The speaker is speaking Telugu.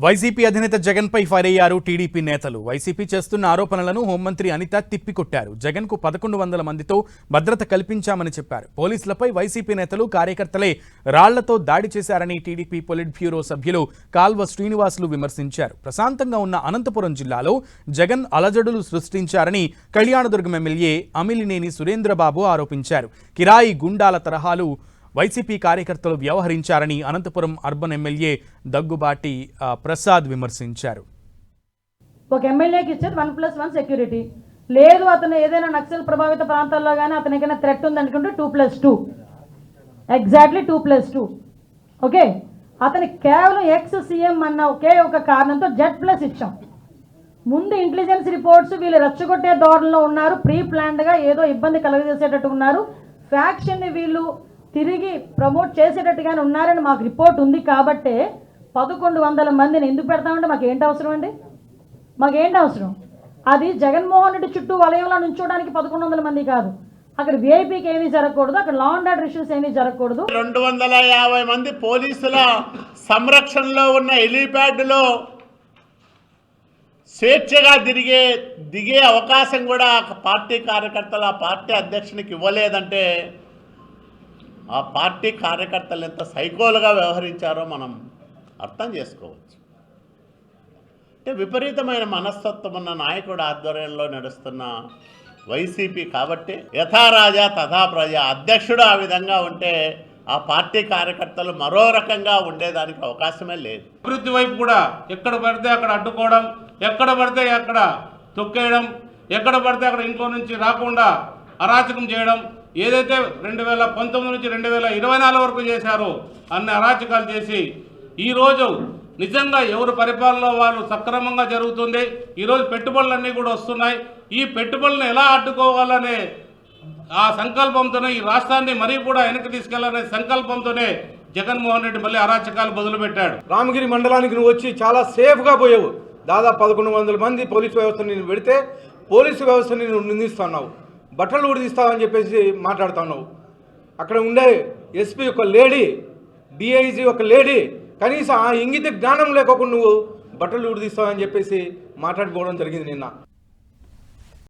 వైసీపీ అధినేత జగన్ పై ఫైర్ అయ్యారు టీడీపీ నేతలు. వైసీపీ చేస్తున్న ఆరోపణలను హోంమంత్రి అనిత తిప్పికొట్టారు. జగన్ కు 1100 మందితో భద్రత కల్పించామని చెప్పారు. పోలీసులపై వైసీపీ నేతలు కార్యకర్తలే రాళ్లతో దాడి చేశారని టీడీపీ పొలిట్ బ్యూరో సభ్యులు కాల్వ శ్రీనివాసులు విమర్శించారు. ప్రశాంతంగా ఉన్న అనంతపురం జిల్లాలో జగన్ అలజడులు సృష్టించారని కళ్యాణదుర్గం ఎమ్మెల్యే అమిలినేని సురేంద్రబాబు ఆరోపించారు. కిరాయి గుండాల తరహాలు వైసీపీ కార్యకర్తలు వ్యవహరించారని అనంతపురం అర్బన్ ఎమ్మెల్యే దగ్గుబాటి ప్రసాద్ విమర్శించారు. ఒక ఎమ్మెల్యేకి ఇచ్చేది 1+1 సెక్యూరిటీ లేదు. అతను ఏదైనా నక్సల్ ప్రభావిత ప్రాంతాల్లో కానీ అతనికైనా థ్రెట్ ఉందనుకుంటే 2+2 ఎగ్జాక్ట్లీ 2+2. ఓకే, అతనికి కేవలం ఎక్స్ సీఎం అన్న ఒకే ఒక కారణంతో Z+ ఇచ్చాం. ముందు ఇంటెలిజెన్స్ రిపోర్ట్స్ వీళ్ళు రెచ్చగొట్టే ధోరణిలో ఉన్నారు, ప్రీ ప్లాన్డ్గా ఏదో ఇబ్బంది కలగజేసేటట్టు ఉన్నారు, ఫ్యాక్షన్ని వీళ్ళు తిరిగి ప్రమోట్ చేసేటట్టుగానే ఉన్నారని మాకు రిపోర్ట్ ఉంది. కాబట్టే 1100 మందిని ఎందుకు పెడతామంటే మాకేంటి అవసరం అండి? మాకేంటి అవసరం? అది జగన్మోహన్ రెడ్డి చుట్టూ వలయంలో నుంచోడానికి 1100 మంది కాదు. అక్కడ విఐపీకి ఏమీ జరగకూడదు, అక్కడ లా అండ్ ఆర్డర్ ఇష్యూస్ ఏమీ జరగకూడదు. 250 మంది పోలీసుల సంరక్షణలో ఉన్న హెలీప్యాడ్లో స్వేచ్ఛగా దిగే అవకాశం కూడా పార్టీ కార్యకర్తలు ఆ పార్టీ అధ్యక్షునికి ఇవ్వలేదంటే ఆ పార్టీ కార్యకర్తలు ఎంత సైకోలుగా వ్యవహరించారో మనం అర్థం చేసుకోవచ్చు. అంటే విపరీతమైన మనస్తత్వం ఉన్న నాయకుడు ఆధ్వర్యంలో నడుస్తున్న వైసీపీ కాబట్టి యథారాజా తథా ప్రజ అధ్యక్షుడు ఆ విధంగా ఉంటే ఆ పార్టీ కార్యకర్తలు మరో రకంగా ఉండేదానికి అవకాశమే లేదు. అభివృద్ధి వైపు కూడా ఎక్కడ పడితే అక్కడ అడ్డుకోవడం, ఎక్కడ పడితే అక్కడ తొక్కేయడం, ఎక్కడ పడితే అక్కడ ఇంట్లో నుంచి రాకుండా అరాచకం చేయడం, ఏదైతే 2019 నుంచి 2024 వరకు చేశారో అన్ని అరాచకాలు చేసి ఈరోజు నిజంగా ఎవరు పరిపాలనలో వాళ్ళు సక్రమంగా జరుగుతుంది. ఈరోజు పెట్టుబడులన్నీ కూడా వస్తున్నాయి. ఈ పెట్టుబడులను ఎలా అడ్డుకోవాలనే ఆ సంకల్పంతోనే ఈ రాష్ట్రాన్ని మరీ కూడా వెనక్కి తీసుకెళ్లాలనే సంకల్పంతోనే జగన్మోహన్ రెడ్డి మళ్ళీ అరాచకాలు మొదలుపెట్టాడు. రామగిరి మండలానికి నువ్వు వచ్చి చాలా సేఫ్గా పోయావు. దాదాపు 1100 మంది పోలీసు వ్యవస్థను నేను పెడితే పోలీసు వ్యవస్థని నువ్వు నిందిస్తున్నావు, బట్టలు ఉడిదిస్తావని చెప్పేసి మాట్లాడుతున్నావు. అక్కడ ఉండే ఎస్పీ ఒక లేడీ, డిఐజీ ఒక లేడీ, కనీసం ఆ ఇంగిత జ్ఞానం లేకోకుండా నువ్వు బట్టలు ఉడిదిస్తావని చెప్పేసి మాట్లాడుకోవడం జరిగింది నిన్న.